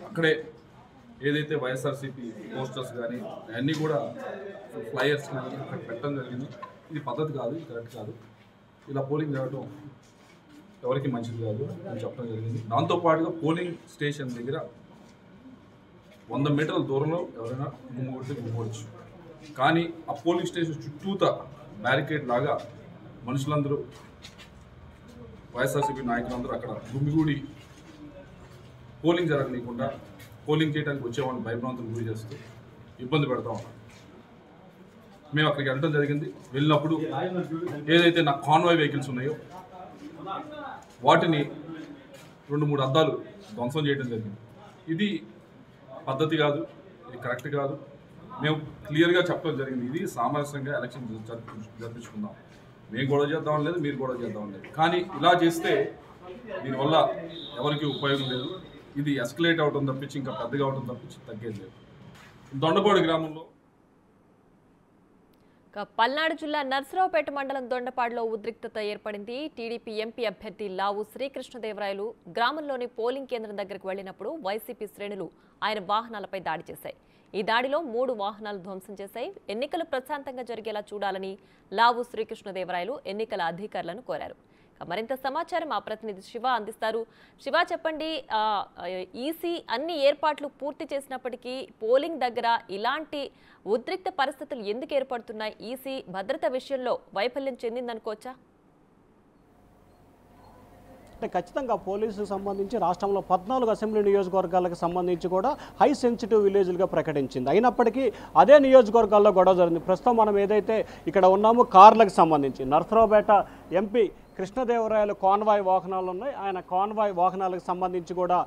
అక్కడే ఏదైతే వైఎస్ఆర్సీపీ పోస్టర్స్ కానీ అన్నీ కూడా ఫ్లైయర్స్ కానీ అక్కడ పెట్టడం జరిగింది. ఇది పద్ధతి కాదు, ఇది కరెక్ట్ కాదు. ఇలా పోలింగ్ జరగడం ఎవరికి మంచిది కాదు అని చెప్పడం జరిగింది. దాంతోపాటుగా పోలింగ్ స్టేషన్ దగ్గర 100 మీటర్ల దూరంలో ఎవరైనా గుమ్మవచ్చు. కానీ ఆ పోలింగ్ స్టేషన్ చుట్టూత బ్యారికేడ్ లాగా మనుషులందరూ వైఎస్ఆర్సీపీ నాయకులందరూ అక్కడ గుమిగూడి పోలింగ్ జరగనీయకుండా పోలింగ్ చేయడానికి వచ్చేవాళ్ళని భయభ్రాంతులు గురి చేస్తూ ఇబ్బంది పెడతా ఉన్నాం. మేము అక్కడికి వెళ్ళడం జరిగింది. వెళ్ళినప్పుడు ఏదైతే నా కాన్వాయ్ వెహికల్స్ ఉన్నాయో వాటిని 2-3 అద్దాలు ధ్వంసం చేయడం జరిగింది. ఇది పద్ధతి కాదు, ఇది కరెక్ట్ కాదు. మేము క్లియర్గా చెప్పడం జరిగింది, ఇది సామరస్యంగా ఎలక్షన్ జరిపించుకుందాం, మేము గొడవ చేద్దాం లేదు, మీరు గొడవ చేద్దాం లేదు. కానీ ఇలా చేస్తే దీనివల్ల ఎవరికి ఉపయోగం లేదు. ఇది ఎస్కలేట్ అవడం తప్పించి ఇంకా పెద్దగా అవడం తప్పించి తగ్గేది లేదు. దొండపాడు గ్రామంలో పల్నాడు జిల్లా నర్సరావుపేట మండలం దొండపాడులో ఉద్రిక్తత ఏర్పడింది. టీడీపీ ఎంపీ అభ్యర్థి లావు శ్రీకృష్ణదేవరాయలు గ్రామంలోని పోలింగ్ కేంద్రం దగ్గరకు వెళ్లినప్పుడు వైసీపీ శ్రేణులు ఆయన వాహనాలపై దాడి చేశాయి. ఈ దాడిలో 3 వాహనాలు ధ్వంసం చేశాయి. ఎన్నికలు ప్రశాంతంగా జరిగేలా చూడాలని లావు శ్రీకృష్ణదేవరాయలు ఎన్నికల అధికారులను కోరారు. మరింత సమాచారం మా ప్రతినిధి శివ అందిస్తారు. శివ, చెప్పండి, ఈసీ అన్ని ఏర్పాట్లు పూర్తి చేసినప్పటికీ పోలింగ్ దగ్గర ఇలాంటి ఉద్రిక్త పరిస్థితులు ఎందుకు ఏర్పడుతున్నాయి? ఈసీ భద్రత విషయంలో వైఫల్యం చెందిందనుకోవచ్చా? అంటే ఖచ్చితంగా పోలీసుకు సంబంధించి రాష్ట్రంలో 14 అసెంబ్లీ నియోజకవర్గాలకు సంబంధించి కూడా హై సెన్సిటివ్ విలేజ్లుగా ప్రకటించింది. అయినప్పటికీ అదే నియోజకవర్గాల్లో గొడవ జరిగింది. ప్రస్తుతం మనం ఏదైతే ఇక్కడ ఉన్నామో కార్లకు సంబంధించి నర్సరావుపేట ఎంపీ కృష్ణదేవరాయలు కాన్వాయ్ వాహనాలు ఉన్నాయి. ఆయన కాన్వాయ్ వాహనాలకు సంబంధించి కూడా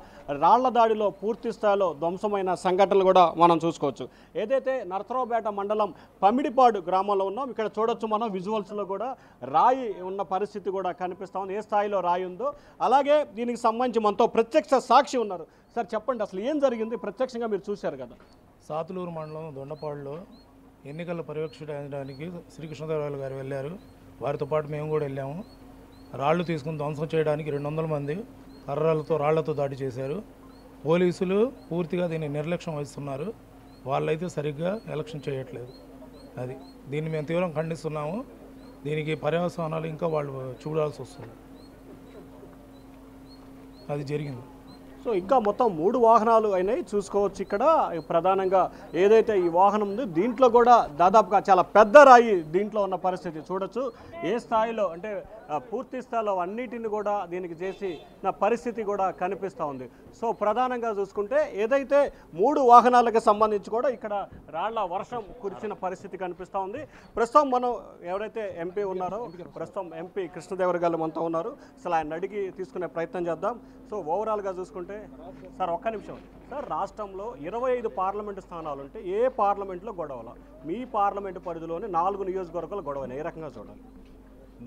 రాళ్ల దాడిలో పూర్తి స్థాయిలో ధ్వంసమైన సంఘటనలు కూడా మనం చూసుకోవచ్చు. ఏదైతే నర్సరావుపేట మండలం పమిడిపాడు గ్రామంలో ఉన్నాం, ఇక్కడ చూడొచ్చు మనం విజువల్స్లో కూడా రాయి ఉన్న పరిస్థితి కూడా కనిపిస్తూ ఉంది. ఏ స్థాయిలో రాయి ఉందో అలాగే దీనికి సంబంధించి మనతో ప్రత్యక్ష సాక్షి ఉన్నారు. సార్ చెప్పండి, అసలు ఏం జరిగింది? ప్రత్యక్షంగా మీరు చూశారు కదా. సాతులూరు మండలం దొండపాడులో ఎన్నికల పర్యవేక్షించడానికి శ్రీకృష్ణదేవరాయలు గారు వెళ్ళారు. వారితో పాటు మేము కూడా వెళ్ళాము. రాళ్లు తీసుకుని ధ్వంసం చేయడానికి 200 మంది కర్రలతో రాళ్లతో దాడి చేశారు. పోలీసులు పూర్తిగా దీన్ని నిర్లక్ష్యం వహిస్తున్నారు. వాళ్ళైతే సరిగ్గా ఎలక్షన్ చేయట్లేదు. దీన్ని మేము తీవ్రంగా ఖండిస్తున్నాము. దీనికి పర్యవసానాలు ఇంకా వాళ్ళు చూడాల్సి వస్తుంది. అది జరిగింది. సో ఇంకా మొత్తం 3 వాహనాలు అయినాయి చూసుకోవచ్చు. ఇక్కడ ప్రధానంగా ఏదైతే ఈ వాహనం ఉందో దీంట్లో కూడా దాదాపుగా చాలా పెద్ద రాయి దీంట్లో ఉన్న పరిస్థితి చూడొచ్చు. ఏ స్థాయిలో అంటే పూర్తి స్థాయిలో అన్నిటిని కూడా దీనికి చేసి నా పరిస్థితి కూడా కనిపిస్తూ ఉంది. సో ప్రధానంగా చూసుకుంటే ఏదైతే 3 వాహనాలకు సంబంధించి కూడా ఇక్కడ రాళ్ల వర్షం కురిసిన పరిస్థితి కనిపిస్తూ ఉంది. ప్రస్తుతం మనం ఎవరైతే ఎంపీ ఉన్నారో ప్రస్తుతం ఎంపీ కృష్ణదేవరాయలు మనతో ఉన్నారు. అసలు ఆయన అడిగి తీసుకునే ప్రయత్నం చేద్దాం. సో ఓవరాల్గా చూసుకుంటే సార్ ఒక్క నిమిషం సార్, రాష్ట్రంలో 25 పార్లమెంటు స్థానాలు ఉంటే ఏ పార్లమెంట్లో గొడవల? మీ పార్లమెంటు పరిధిలోని 4 నియోజకవర్గాలు గొడవలు ఏ రకంగా చూడాలి?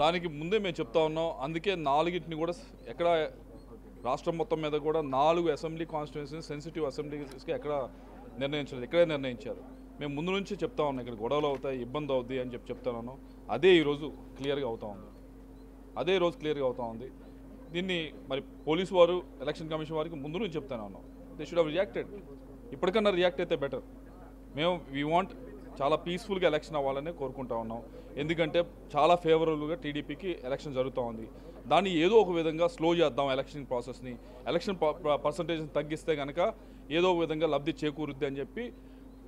దానికి ముందే మేము చెప్తా ఉన్నాం. అందుకే 4ని కూడా ఎక్కడ రాష్ట్రం మొత్తం మీద కూడా 4 అసెంబ్లీ కాన్స్టిట్యున్సీస్ సెన్సిటివ్ అసెంబ్లీస్కి ఎక్కడ నిర్ణయించలేదు, ఇక్కడే నిర్ణయించారు. మేము ముందు నుంచి చెప్తా ఉన్నాం ఇక్కడ గొడవలు అవుతాయి, ఇబ్బంది అవుద్ది అని చెప్తాను. అదే ఈరోజు క్లియర్గా అవుతా ఉంది. దీన్ని మరి పోలీసు వారు ఎలక్షన్ కమిషన్ వారికి ముందు నుంచి చెప్తానే ఉన్నాం. They should have reacted. ఇప్పటికన్నా రియాక్ట్ అయితే బెటర్. మేము వీ వాంట్ చాలా పీస్ఫుల్గా ఎలక్షన్ అవ్వాలనే కోరుకుంటా ఉన్నాం. ఎందుకంటే చాలా ఫేవరబుల్గా టీడీపీకి ఎలక్షన్ జరుగుతూ ఉంది. దాన్ని ఏదో ఒక విధంగా స్లో చేద్దాం ఎలక్షన్ ప్రాసెస్ని. ఎలక్షన్ పర్సంటేజ్ని తగ్గిస్తే కనుక ఏదో ఒక విధంగా లబ్ధి చేకూరుద్ది అని చెప్పి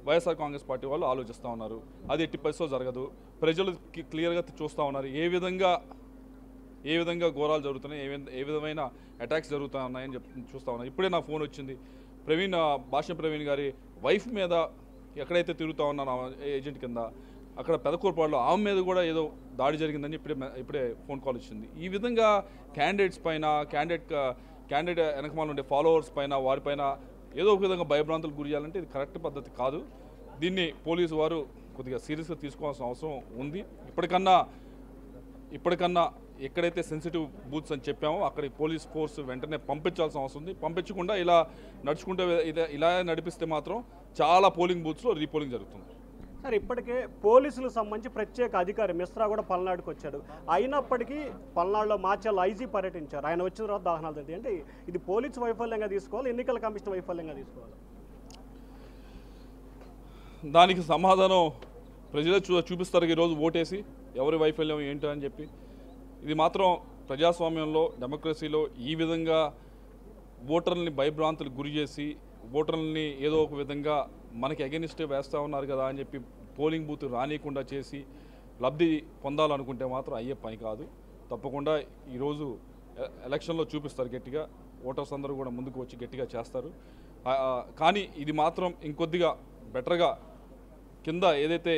వైఎస్ఆర్ కాంగ్రెస్ పార్టీ వాళ్ళు ఆలోచిస్తూ ఉన్నారు. అది ఎట్టి పరిస్థితుల్లో జరగదు. ప్రజలు క్లియర్గా చూస్తూ ఉన్నారు ఏ విధంగా ఘోరాలు జరుగుతున్నాయి, ఏ విధమైన అటాక్స్ జరుగుతూ ఉన్నాయని చూస్తూ ఉన్నారు. ఇప్పుడే నా ఫోన్ వచ్చింది. భాష్యం ప్రవీణ్ గారి వైఫ్ మీద ఎక్కడైతే తిరుగుతూ ఉన్నాను ఏజెంట్ కింద అక్కడ పెదకూరుపాడులో ఆమె మీద కూడా ఏదో దాడి జరిగిందని ఇప్పుడే ఫోన్ కాల్ వచ్చింది. ఈ విధంగా క్యాండిడేట్స్ పైన క్యాండిడేట్ వెనకమాల ఉండే ఫాలోవర్స్ పైన వారిపైన ఏదో ఒక విధంగా భయభ్రాంతులు గురి చేయాలంటే ఇది కరెక్ట్ పద్ధతి కాదు. దీన్ని పోలీసు వారు కొద్దిగా సీరియస్గా తీసుకోవాల్సిన అవసరం ఉంది. ఇప్పటికన్నా ఎక్కడైతే సెన్సిటివ్ బూత్స్ అని చెప్పామో అక్కడికి పోలీస్ ఫోర్స్ వెంటనే పంపించాల్సిన అవసరం ఉంది. పంపించకుండా ఇలా నడుచుకుంటే ఇలా నడిపిస్తే మాత్రం చాలా పోలింగ్ బూత్స్లో రీపోలింగ్ జరుగుతుంది. సార్ ఇప్పటికే పోలీసులకు సంబంధించి ప్రత్యేక అధికారి మిశ్రా కూడా పల్నాడుకు వచ్చాడు. అయినప్పటికీ పల్నాడులో మాచర్ల ఐజీ పర్యటించారు. ఆయన వచ్చిన తర్వాత దాహనాలు జరిగాయి. అంటే ఇది పోలీసు వైఫల్యంగా తీసుకోవాలి, ఎన్నికల కమిషన్ వైఫల్యంగా తీసుకోవాలి? దానికి సమాధానం ప్రజలే చూపిస్తారు ఈరోజు ఓటేసి ఎవరి వైఫల్యం ఏంటో అని చెప్పి. ఇది మాత్రం ప్రజాస్వామ్యంలో డెమోక్రసీలో ఈ విధంగా ఓటర్లని భయభ్రాంతులకు గురి చేసి ఓటర్లని ఏదో ఒక విధంగా మనకి అగెనిస్ట్ వేస్తూ ఉన్నారు కదా అని చెప్పి పోలింగ్ బూత్ రానియకుండా చేసి లబ్ధి పొందాలనుకుంటే మాత్రం అయ్యే పని కాదు. తప్పకుండా ఈరోజు ఎలక్షన్లో చూపిస్తారు గట్టిగా, ఓటర్స్ అందరూ కూడా ముందుకు వచ్చి గట్టిగా చేస్తారు. కానీ ఇది మాత్రం ఇంకొద్దిగా బెటర్గా కింద ఏదైతే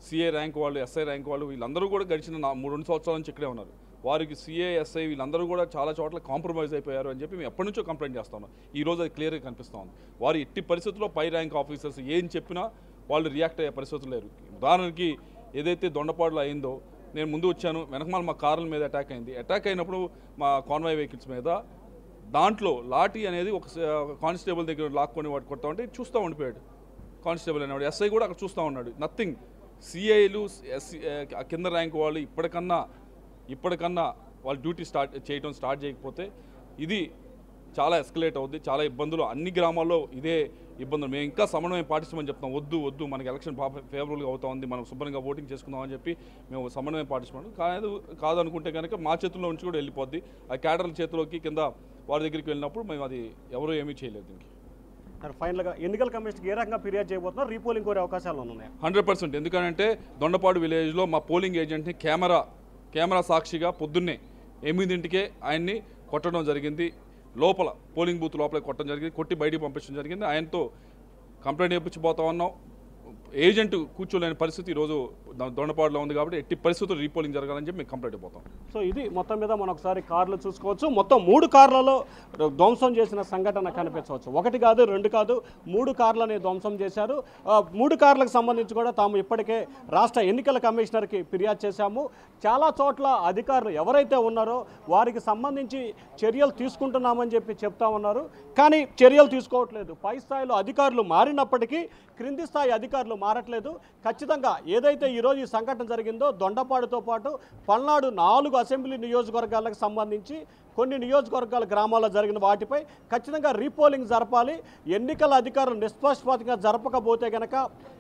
సిఏ ర్యాంక్ వాళ్ళు, ఎస్ఐ ర్యాంక్ వాళ్ళు వీళ్ళందరూ కూడా గడిచిన 3-2 సంవత్సరాల నుంచి ఇక్కడే ఉన్నారు. వారికి సిఏ, ఎస్ఐ వీళ్ళందరూ కూడా చాలా చోట్ల కాంప్రమైజ్ అయిపోయారు అని చెప్పి మేము ఎప్పటి నుంచో కంప్లైంట్ చేస్తా ఉన్నాం. ఈ రోజు అది క్లియర్గా కనిపిస్తూ ఉంది. వారు ఎట్టి పరిస్థితుల్లో పై ర్యాంక్ ఆఫీసర్స్ ఏం చెప్పినా వాళ్ళు రియాక్ట్ అయ్యే పరిస్థితులు లేరు. ఉదాహరణకి ఏదైతే దొండపాడులో అయిందో, నేను ముందు వచ్చాను, వెనకమాల మా కార్ల మీద అటాక్ అయింది. అటాక్ అయినప్పుడు మా కాన్వాయ్ వెహికల్స్ మీద దాంట్లో లాఠీ అనేది ఒక కానిస్టేబుల్ దగ్గర లాక్కొని వాడు కొడతా ఉంటే చూస్తూ ఉండిపోయాడు కానిస్టేబుల్ అనేవాడు. ఎస్ఐ కూడా అక్కడ చూస్తూ ఉన్నాడు. నథింగ్. సిఐలు, కింద ర్యాంక్ వాళ్ళు ఇప్పటికన్నా వాళ్ళు డ్యూటీ స్టార్ట్ చేయకపోతే ఇది చాలా ఎస్కలేట్ అవుద్ది. చాలా ఇబ్బందులు అన్ని గ్రామాల్లో ఇదే ఇబ్బందులు. మేము ఇంకా సమన్వయం పాటిస్తామని చెప్తాం. వద్దు మనకి ఎలక్షన్ ఫేవరబుల్గా అవుతా ఉంది, మనం శుభ్రంగా ఓటింగ్ చేసుకుందామని చెప్పి మేము సమన్వయం పాటిస్తాం. కాదనుకుంటే కనుక మా చేతుల్లో నుంచి కూడా వెళ్ళిపోద్ది. ఆ క్యాడర్ల చేతిలోకి కింద వారి దగ్గరికి వెళ్ళినప్పుడు మేము అది ఎవరూ ఏమీ చేయలేదు. దీనికి ఫైనల్గా ఎన్నికల కమిషన్కి ఏ రకంగా ఫిర్యాదు చేయబోతున్నారు? రీపోలింగ్ కోరే అవకాశాలు ఉన్నాయి 100%. ఎందుకంటే దొండపాడు విలేజ్లో మా పోలింగ్ ఏజెంట్ని కెమెరా సాక్షిగా పొద్దున్నే 8ంటికే ఆయన్ని కొట్టడం జరిగింది. లోపల పోలింగ్ బూత్ లోపల కొట్టడం జరిగింది. కొట్టి బయటికి పంపించడం జరిగింది. ఆయనతో కంప్లైంట్ చేయించిపోతా ఉన్నాం. ఏజెంట్ కూర్చోలేని పరిస్థితి ఈరోజు దొండపాడులో ఉంది కాబట్టి ఎట్టి పరిస్థితులు రీపోలింగ్ జరగాలని చెప్పి మేము కంప్లైంట్ అయిపోతాం. సో ఇది మొత్తం మీద మనం ఒకసారి కార్లు చూసుకోవచ్చు. మొత్తం 3 కార్లలో ధ్వంసం చేసిన సంఘటన కనిపించవచ్చు. 1 కాదు, 2 కాదు, 3 కార్లని ధ్వంసం చేశారు. 3 కార్లకు సంబంధించి కూడా తాము ఇప్పటికే రాష్ట్ర ఎన్నికల కమిషనర్కి ఫిర్యాదు చేశాము. చాలా చోట్ల అధికారులు ఎవరైతే ఉన్నారో వారికి సంబంధించి చర్యలు తీసుకుంటున్నామని చెప్పి చెప్తా ఉన్నారు. కానీ చర్యలు తీసుకోవట్లేదు. పై స్థాయిలో అధికారులు మారినప్పటికీ క్రింది స్థాయి అధికారులు మారట్లేదు. ఖచ్చితంగా ఏదైతే ఈరోజు ఈ సంఘటన జరిగిందో దొండపాడుతో పాటు పల్నాడు 4 అసెంబ్లీ నియోజకవర్గాలకు సంబంధించి కొన్ని నియోజకవర్గాల గ్రామాల్లో జరిగిన వాటిపై ఖచ్చితంగా రీపోలింగ్ జరపాలి. ఎన్నికల అధికారులు నిష్పక్షపాతంగా జరపకపోతే కనుక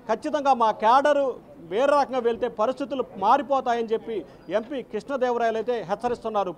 ఖచ్చితంగా మా క్యాడరు వేరే రకంగా వెళ్తే పరిస్థితులు మారిపోతాయని చెప్పి ఎంపీ కృష్ణదేవరాయలు అయితే హెచ్చరిస్తున్నారు.